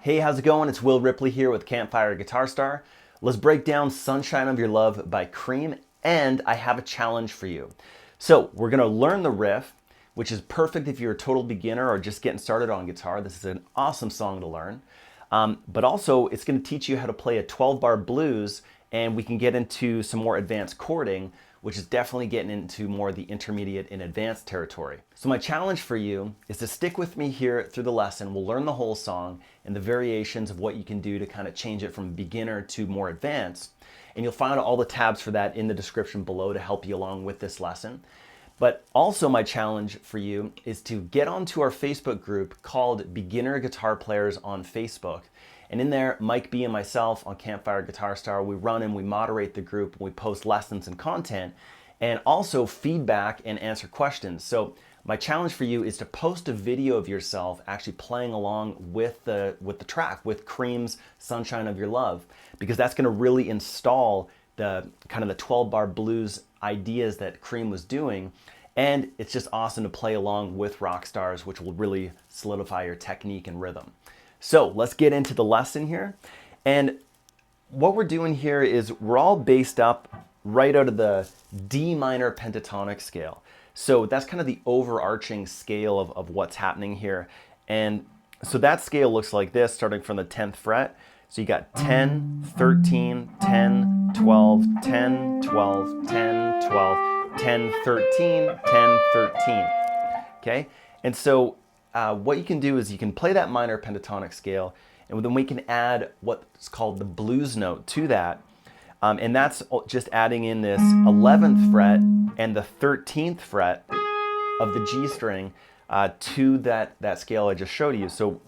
Hey, how's it going? It's Will Ripley here with Campfire Guitar Star. Let's break down Sunshine of Your Love by Cream, and I have a challenge for you. So we're gonna learn the riff, which is perfect if you're a total beginner or just getting started on guitar. This is an awesome song to learn. But also it's gonna teach you how to play a 12-bar blues, and we can get into some more advanced chording, which is definitely getting into more of the intermediate and advanced territory. So my challenge for you is to stick with me here through the lesson. We'll learn the whole song and the variations of what you can do to kind of change it from beginner to more advanced. And you'll find all the tabs for that in the description below to help you along with this lesson. But also my challenge for you is to get onto our Facebook group called Beginner Guitar Players on Facebook. And in there, Mike B and myself on Campfire Guitar Star, we run and we moderate the group, and we post lessons and content, and also feedback and answer questions. So my challenge for you is to post a video of yourself actually playing along with the track, with Cream's Sunshine of Your Love, because that's gonna really install the kind of the 12-bar blues ideas that Cream was doing. And it's just awesome to play along with rock stars, which will really solidify your technique and rhythm. So let's get into the lesson here. And what we're doing here is we're all based up right out of the D minor pentatonic scale. So that's kind of the overarching scale of what's happening here. And so that scale looks like this, starting from the 10th fret. So you got 10, 13, 10, 12, 10, 12, 10, 12, 10, 13, 10, 13. Okay? And so what you can do is you can play that minor pentatonic scale, and then we can add what's called the blues note to that. And that's just adding in this 11th fret and the 13th fret of the G string to that scale I just showed you. So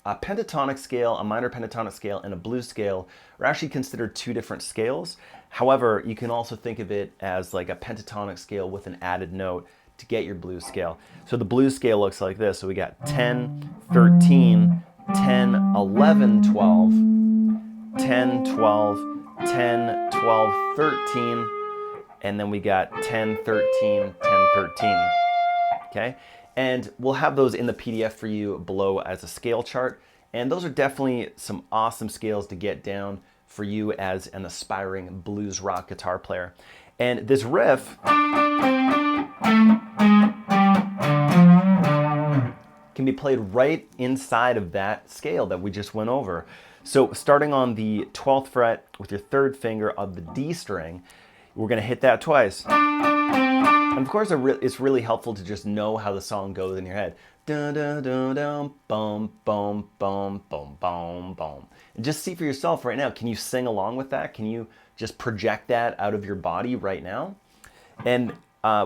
a pentatonic scale, a minor pentatonic scale, and a blues scale are actually considered two different scales. However, you can also think of it as like a pentatonic scale with an added note to get your blues scale. So the blues scale looks like this. So we got 10, 13, 10, 11, 12, 10, 12, 10, 12, 13, and then we got 10, 13, 10, 13. Okay? And we'll have those in the PDF for you below as a scale chart. And those are definitely some awesome scales to get down for you as an aspiring blues rock guitar player. And this riff can be played right inside of that scale that we just went over. So starting on the 12th fret with your third finger of the D string, we're gonna hit that twice. And of course, it's really helpful to just know how the song goes in your head. Dun, dun, dun, dun, boom, boom, boom, boom, boom, boom. And just see for yourself right now, can you sing along with that? Can you just project that out of your body right now? And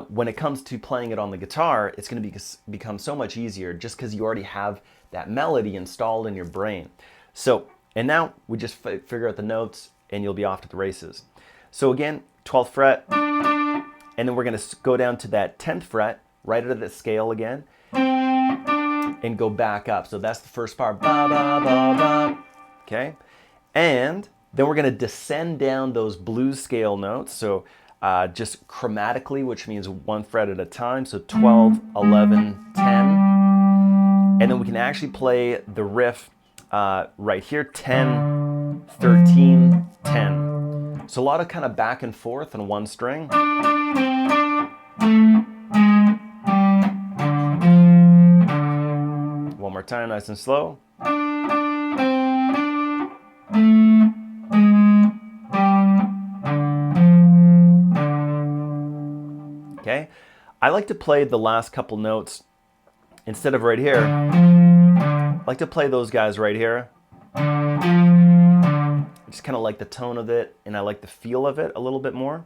when it comes to playing it on the guitar, it's going to become so much easier just because you already have that melody installed in your brain. So, and now we just figure out the notes and you'll be off to the races. So again, 12th fret, and then we're going to go down to that 10th fret, right out of the scale again, and go back up. So that's the first part, ba, ba, ba, ba. Okay? And then we're going to descend down those blues scale notes. So just chromatically, which means one fret at a time. So 12, 11, 10. And then we can actually play the riff right here, 10, 13, 10. So a lot of kind of back and forth on one string. One more time, nice and slow. like to play the last couple notes instead of right here. I like to play those guys right here. I just kind of like the tone of it, and I like the feel of it a little bit more.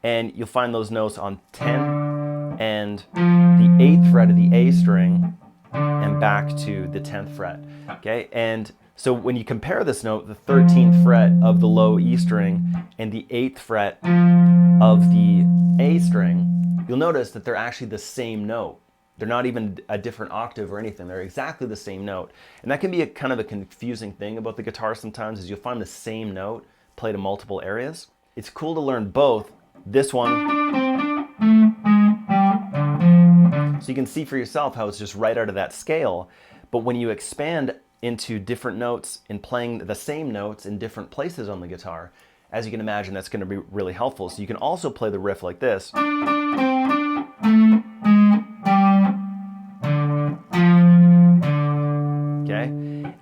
And you'll find those notes on 10 and the 8th fret of the A string and back to the 10th fret. Okay, and so when you compare this note, the 13th fret of the low E string and the 8th fret of the A string, you'll notice that they're actually the same note. They're not even a different octave or anything. They're exactly the same note. And that can be a kind of a confusing thing about the guitar sometimes, is you'll find the same note played in multiple areas. It's cool to learn both. This one, so you can see for yourself how it's just right out of that scale. But when you expand into different notes and playing the same notes in different places on the guitar, as you can imagine, that's going to be really helpful. So you can also play the riff like this. Okay,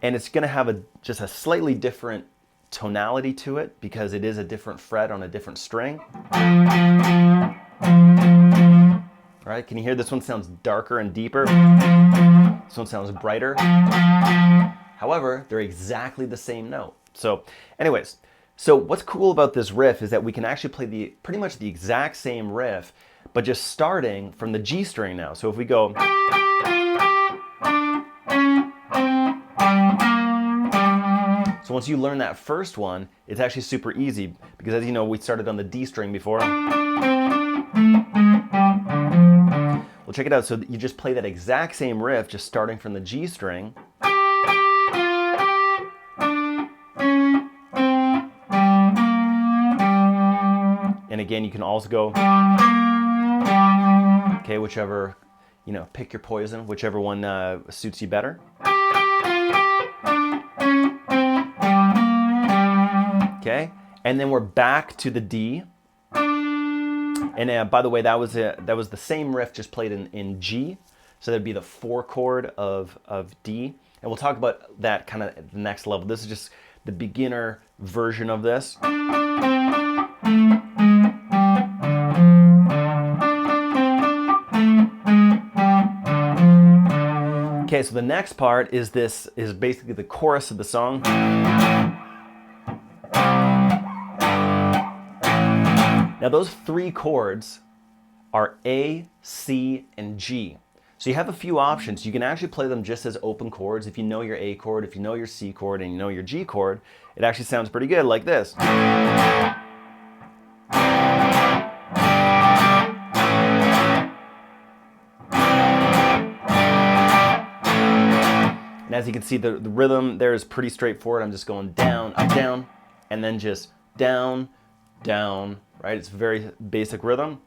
and it's going to have just a slightly different tonality to it because it is a different fret on a different string. All right, can you hear this one sounds darker and deeper? This one sounds brighter. However, they're exactly the same note. So anyways, so what's cool about this riff is that we can actually play pretty much the exact same riff, but just starting from the G string now. So if we go, so once you learn that first one, it's actually super easy because, as you know, we started on the D string before. Well, check it out. So you just play that exact same riff, just starting from the G string. And again, you can also go, okay, whichever, pick your poison, whichever one suits you better. Okay, and then we're back to the D. And by the way, that was the same riff just played in G. So that'd be the 4 chord of D. And we'll talk about that kind of the next level. This is just the beginner version of this. Okay, so the next part is basically the chorus of the song. Now those 3 chords are A, C, and G. So you have a few options. You can actually play them just as open chords. If you know your A chord, if you know your C chord, and you know your G chord, it actually sounds pretty good like this. And as you can see, the rhythm there is pretty straightforward. I'm just going down, up, down, and then just down, down, right? It's a very basic rhythm.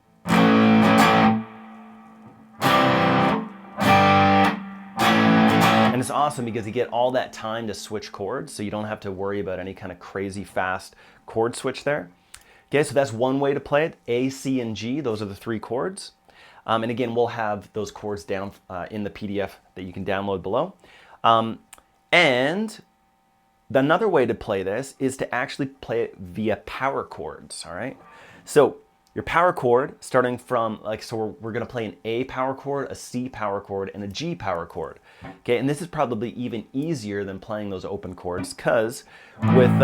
And it's awesome because you get all that time to switch chords, so you don't have to worry about any kind of crazy fast chord switch there. Okay, so that's one way to play it. A, C, and G, those are the 3 chords. And again, we'll have those chords down in the PDF that you can download below. And another way to play this is to actually play it via power chords, all right? So your power chord, starting from, so we're gonna play an A power chord, a C power chord, and a G power chord. Okay, and this is probably even easier than playing those open chords because with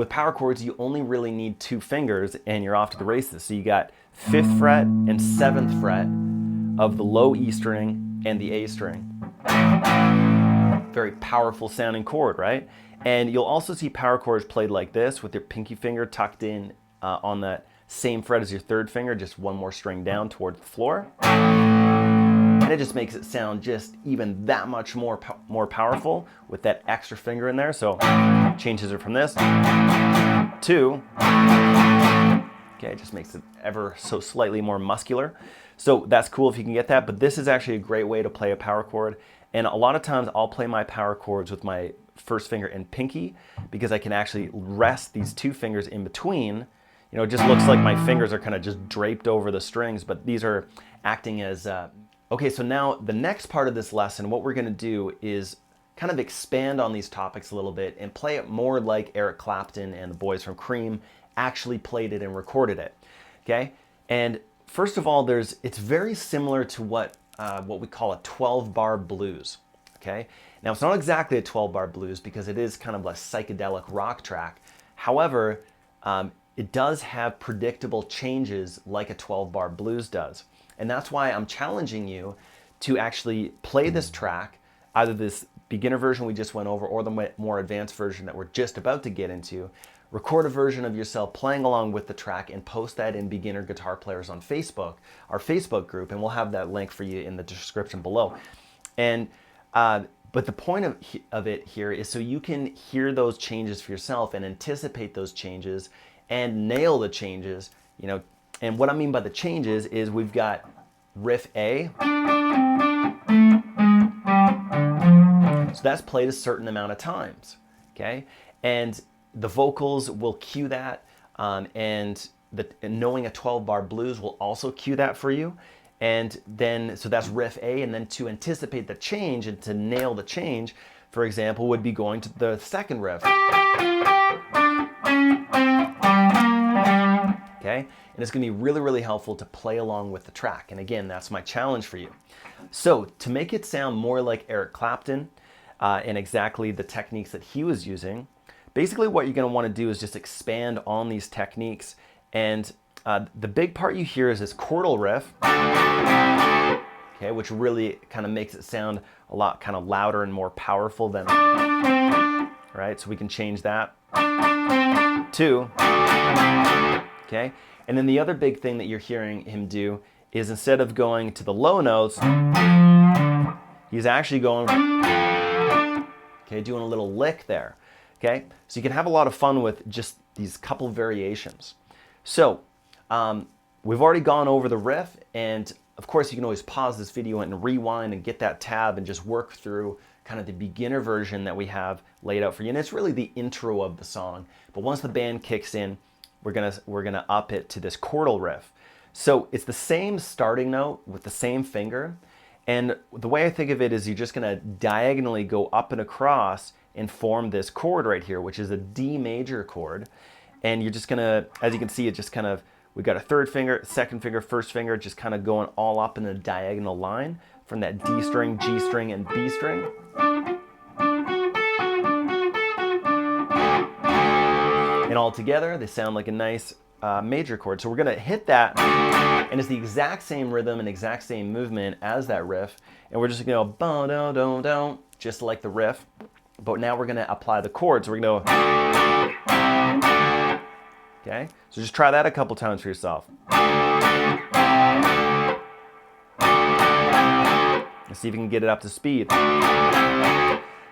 power chords, you only really need 2 fingers and you're off to the races. So you got 5th fret and 7th fret of the low E string and the A string. Very powerful sounding chord, right? And you'll also see power chords played like this with your pinky finger tucked in on that same fret as your 3rd finger, just 1 more string down towards the floor. And it just makes it sound just even that much more powerful with that extra finger in there. So changes it from this to, okay, it just makes it ever so slightly more muscular. So that's cool if you can get that, but this is actually a great way to play a power chord. And a lot of times I'll play my power chords with my 1st finger and pinky because I can actually rest these 2 fingers in between. It just looks like my fingers are kind of just draped over the strings, but these are acting as, okay, so now the next part of this lesson, what we're gonna do is kind of expand on these topics a little bit and play it more like Eric Clapton and the boys from Cream actually played it and recorded it, okay? And first of all, it's very similar to what we call a 12-bar blues. Okay. Now it's not exactly a 12-bar blues because it is kind of a psychedelic rock track. However, it does have predictable changes like a 12-bar blues does. And that's why I'm challenging you to actually play this track, either this beginner version we just went over or the more advanced version that we're just about to get into. Record a version of yourself playing along with the track and post that in Beginner Guitar Players on Facebook, our Facebook group, and we'll have that link for you in the description below. And but the point of it here is so you can hear those changes for yourself and anticipate those changes and nail the changes, you know. And what I mean by the changes is we've got riff A. So that's played a certain amount of times, okay? And the vocals will cue that, and knowing a 12-bar blues will also cue that for you. And then, so that's riff A, and then to anticipate the change and to nail the change, for example, would be going to the second riff. Okay? And it's gonna be really, really helpful to play along with the track. And again, that's my challenge for you. So to make it sound more like Eric Clapton, and exactly the techniques that he was using, basically what you're gonna wanna do is just expand on these techniques. And the big part you hear is this chordal riff, okay, which really kind of makes it sound a lot kind of louder and more powerful than, right? So we can change that to, okay? And then the other big thing that you're hearing him do is instead of going to the low notes, he's actually going, okay, doing a little lick there, okay? So you can have a lot of fun with just these couple variations. So we've already gone over the riff, and of course you can always pause this video and rewind and get that tab and just work through kind of the beginner version that we have laid out for you. And it's really the intro of the song. But once the band kicks in, we're gonna up it to this chordal riff. So it's the same starting note with the same finger. And the way I think of it is you're just gonna diagonally go up and across and form this chord right here, which is a D major chord. And you're just gonna, as you can see, it just kind of, we've got a third finger, second finger, first finger, just kind of going all up in a diagonal line from that D string, G string, and B string. And all together, they sound like a nice major chord. So we're gonna hit that, and it's the exact same rhythm and exact same movement as that riff. And we're just gonna go, ba-do-do-do, just like the riff. But now we're gonna apply the chords. So we're gonna go, okay? So just try that a couple times for yourself. Let's see if you can get it up to speed.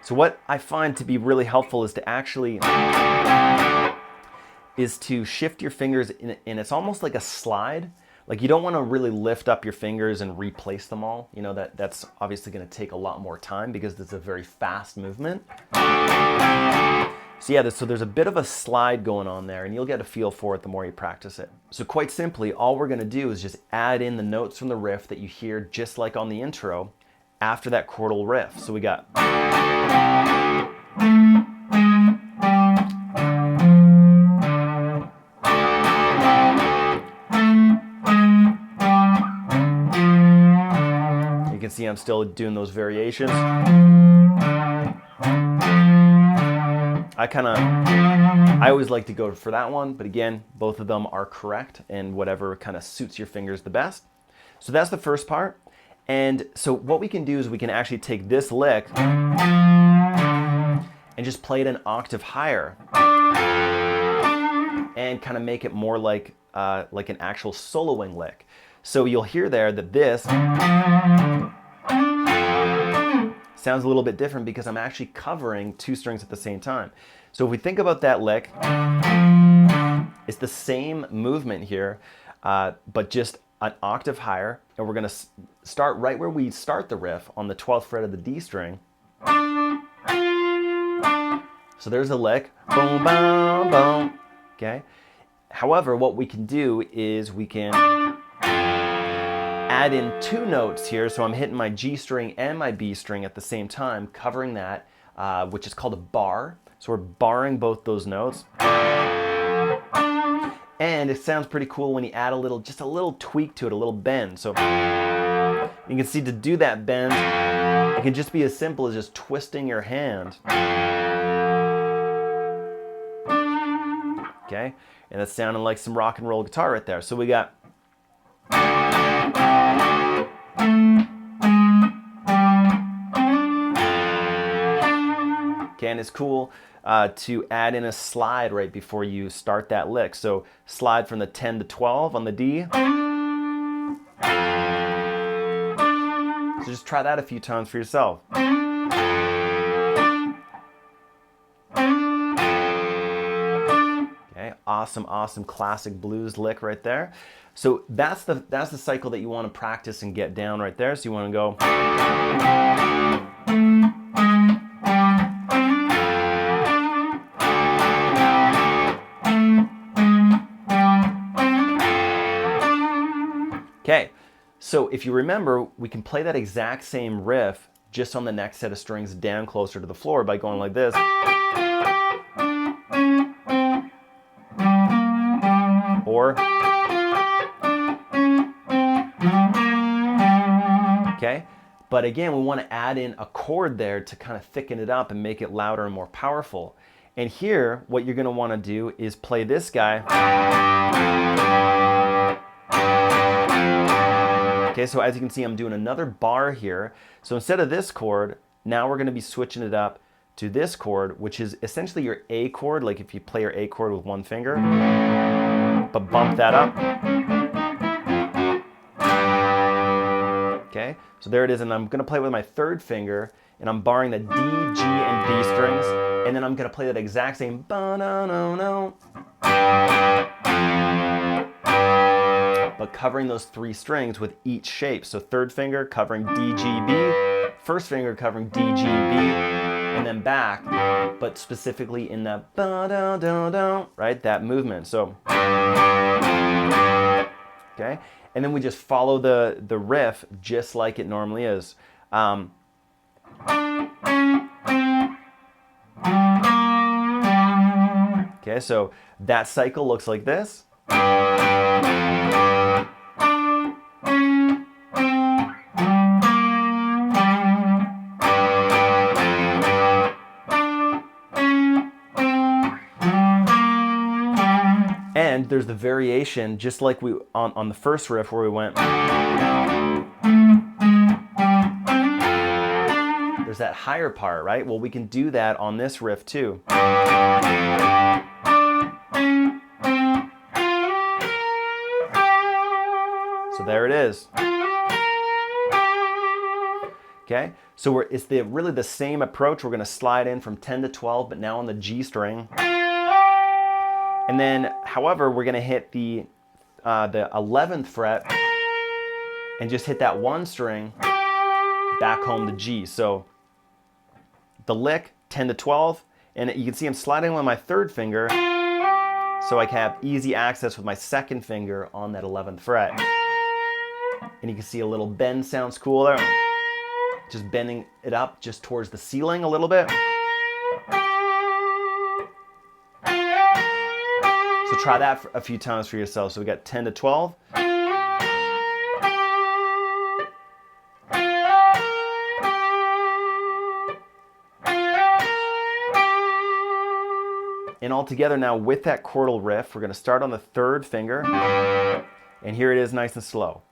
So what I find to be really helpful is to actually shift your fingers and it's almost like a slide. Like you don't want to really lift up your fingers and replace them all. You know, that's obviously going to take a lot more time because it's a very fast movement. So yeah, so there's a bit of a slide going on there, and you'll get a feel for it the more you practice it. So quite simply, all we're gonna do is just add in the notes from the riff that you hear just like on the intro after that chordal riff. So we got, you can see I'm still doing those variations. I always like to go for that one, but again, both of them are correct and whatever kind of suits your fingers the best. So that's the first part. And so what we can do is we can actually take this lick and just play it an octave higher and kind of make it more like an actual soloing lick. So you'll hear there that this sounds a little bit different because I'm actually covering two strings at the same time. So if we think about that lick, it's the same movement here, but just an octave higher. And we're gonna start right where we start the riff on the 12th fret of the D string. So there's a lick, boom, boom, boom, okay? However, what we can do is we can add in two notes here. So I'm hitting my G string and my B string at the same time, covering that, which is called a bar. So we're barring both those notes. And it sounds pretty cool when you add just a little tweak to it, a little bend. So you can see to do that bend, it can just be as simple as just twisting your hand. Okay, and that's sounding like some rock and roll guitar right there. So we got. Okay, and it's cool to add in a slide right before you start that lick. So slide from the 10 to 12 on the D. So just try that a few times for yourself. Okay, awesome, awesome classic blues lick right there. So that's the cycle that you want to practice and get down right there. So you want to go. Okay, so if you remember, we can play that exact same riff just on the next set of strings down closer to the floor by going like this. Or, okay, but again, we want to add in a chord there to kind of thicken it up and make it louder and more powerful. And here, what you're going to want to do is play this guy. Okay, so as you can see, I'm doing another bar here. So instead of this chord, now we're going to be switching it up to this chord, which is essentially your A chord, like if you play your A chord with one finger, but bump that up. Okay, so there it is, and I'm going to play with my third finger, and I'm barring the D, G, and B strings, and then I'm going to play that exact same ba-na-no-no, but covering those three strings with each shape. So third finger covering D, G, B, first finger covering D, G, B, and then back, but specifically in that ba-da-da-da, right, that movement. So, okay, and then we just follow the riff just like it normally is. Okay, so that cycle looks like this. And there's the variation, just like we on the first riff where we went. There's that higher part, right? Well, we can do that on this riff too. So there it is. Okay, so it's really the same approach. We're going to slide in from 10 to 12, but now on the G string. And then, however, we're going to hit the 11th fret and just hit that one string back home to G. So the lick, 10 to 12, and you can see I'm sliding with my third finger so I can have easy access with my second finger on that 11th fret. And you can see a little bend sounds cool there. Just bending it up just towards the ceiling a little bit. So try that a few times for yourself. So we got 10 to 12. And all together now with that chordal riff, we're going to start on the third finger. And here it is nice and slow.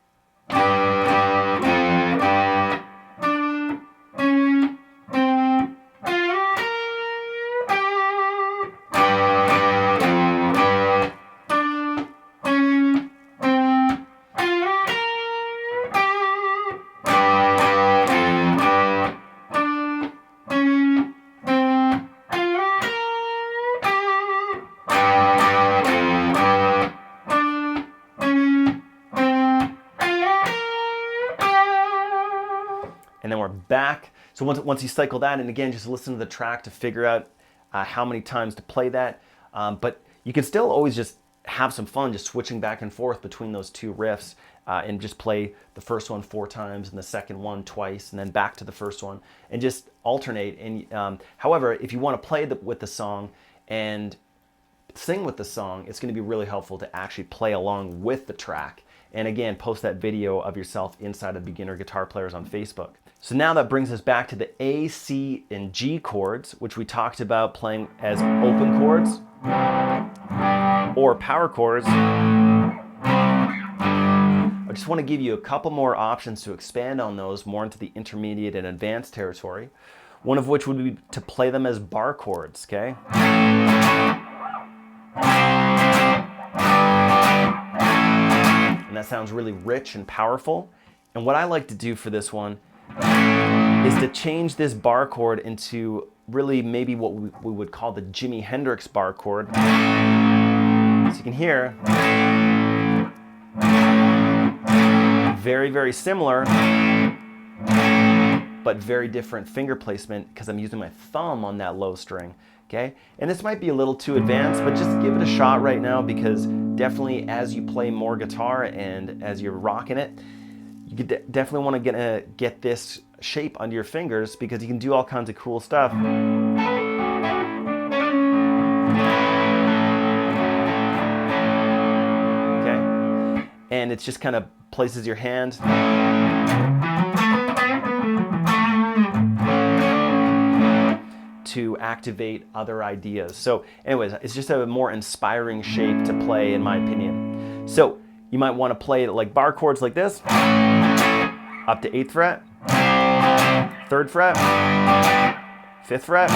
And then we're back. So once you cycle that, and again, just listen to the track to figure out how many times to play that. But you can still always just have some fun just switching back and forth between those two riffs and just play the first one 4 times and the second one twice and then back to the first one and just alternate. And however, if you want to play with the song and sing with the song, it's going to be really helpful to actually play along with the track. And again, post that video of yourself inside of Beginner Guitar Players on Facebook. So now that brings us back to the A, C, and G chords, which we talked about playing as open chords or power chords. I just want to give you a couple more options to expand on those more into the intermediate and advanced territory. One of which would be to play them as bar chords, okay? And that sounds really rich and powerful. And what I like to do for this one is to change this bar chord into really maybe what we would call the Jimi Hendrix bar chord. As you can hear, very, very similar, but very different finger placement because I'm using my thumb on that low string, okay? And this might be a little too advanced, but just give it a shot right now, because definitely as you play more guitar and as you're rocking it, you could definitely want to get this shape under your fingers, because you can do all kinds of cool stuff. Okay? And it just kind of places your hand to activate other ideas. So anyways, it's just a more inspiring shape to play, in my opinion. So you might want to play it like bar chords like this, up to 8th fret, 3rd fret, 5th fret,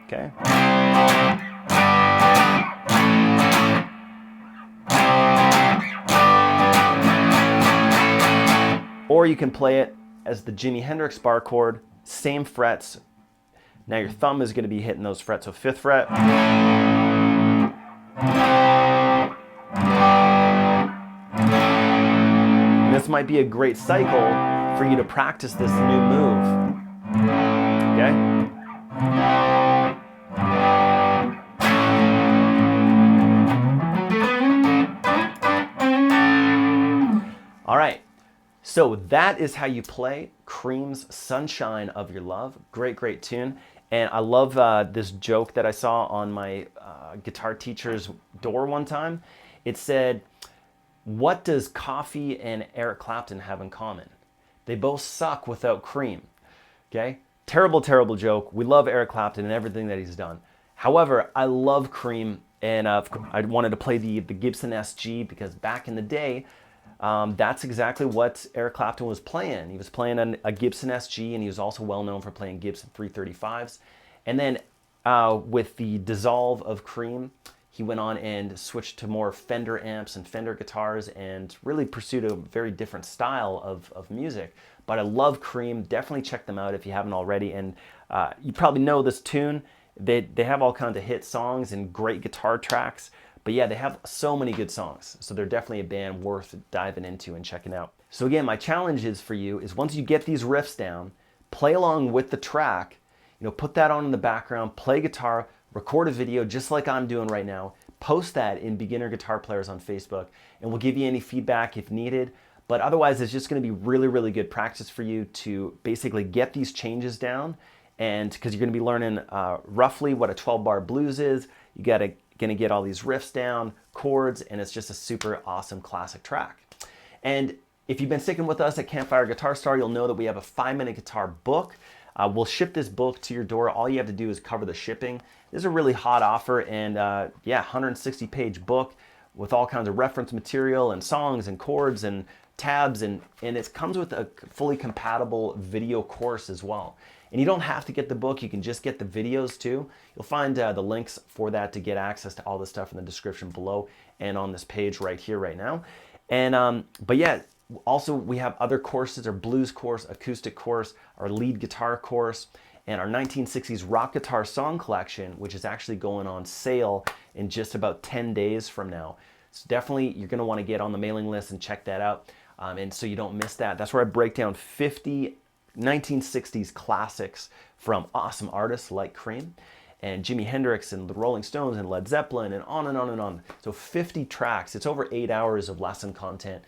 okay? Or you can play it as the Jimi Hendrix bar chord, same frets. Now your thumb is going to be hitting those frets, so 5th fret. And this might be a great cycle for you to practice this new move. Okay? All right. So that is how you play Cream's Sunshine of Your Love. Great, great tune. And I love this joke that I saw on my guitar teacher's door one time. It said, "What does coffee and Eric Clapton have in common? They both suck without cream." Okay? Terrible, terrible joke. We love Eric Clapton and everything that he's done. However, I love Cream, and I wanted to play the Gibson SG because back in the day, that's exactly what Eric Clapton was playing. He was playing a Gibson SG, and he was also well known for playing Gibson 335s. And then with the dissolve of Cream, he went on and switched to more Fender amps and Fender guitars and really pursued a very different style of music. But I love Cream. Definitely check them out if you haven't already. And you probably know this tune. They have all kinds of hit songs and great guitar tracks. But yeah, they have so many good songs. So they're definitely a band worth diving into and checking out. So again, my challenge is for you is once you get these riffs down, play along with the track, put that on in the background, play guitar, record a video just like I'm doing right now, post that in Beginner Guitar Players on Facebook, and we'll give you any feedback if needed. But otherwise, it's just going to be really, really good practice for you to basically get these changes down. And because you're going to be learning roughly what a 12-bar blues is, you got to get all these riffs down, chords, and it's just a super awesome classic track. And if you've been sticking with us at Campfire Guitar Star, you'll know that we have a 5-minute guitar book. We'll ship this book to your door. All you have to do is cover the shipping. This is a really hot offer, and 160-page book with all kinds of reference material and songs and chords and tabs, and it comes with a fully compatible video course as well. And you don't have to get the book, you can just get the videos too. You'll find the links for that to get access to all this stuff in the description below and on this page right here, right now. And but yeah, also we have other courses, our blues course, acoustic course, our lead guitar course, and our 1960s rock guitar song collection, which is actually going on sale in just about 10 days from now. So definitely you're gonna wanna get on the mailing list and check that out. And so you don't miss that. That's where I break down 50 1960s classics from awesome artists like Cream and Jimi Hendrix and the Rolling Stones and Led Zeppelin and on and on and on. So 50 tracks. It's over 8 hours of lesson content.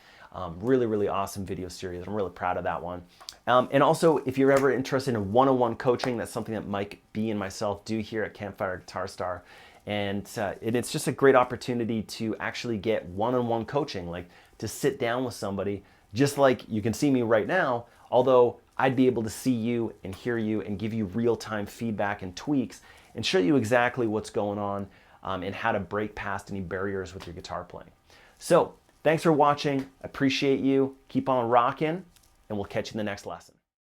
Really, really awesome video series. I'm really proud of that one. And also, if you're ever interested in one-on-one coaching, that's something that Mike B and myself do here at Campfire Guitar Star. And it's just a great opportunity to actually get one-on-one coaching, like to sit down with somebody, just like you can see me right now, although I'd be able to see you and hear you and give you real-time feedback and tweaks and show you exactly what's going on and how to break past any barriers with your guitar playing. So thanks for watching. Appreciate you. Keep on rocking, and we'll catch you in the next lesson.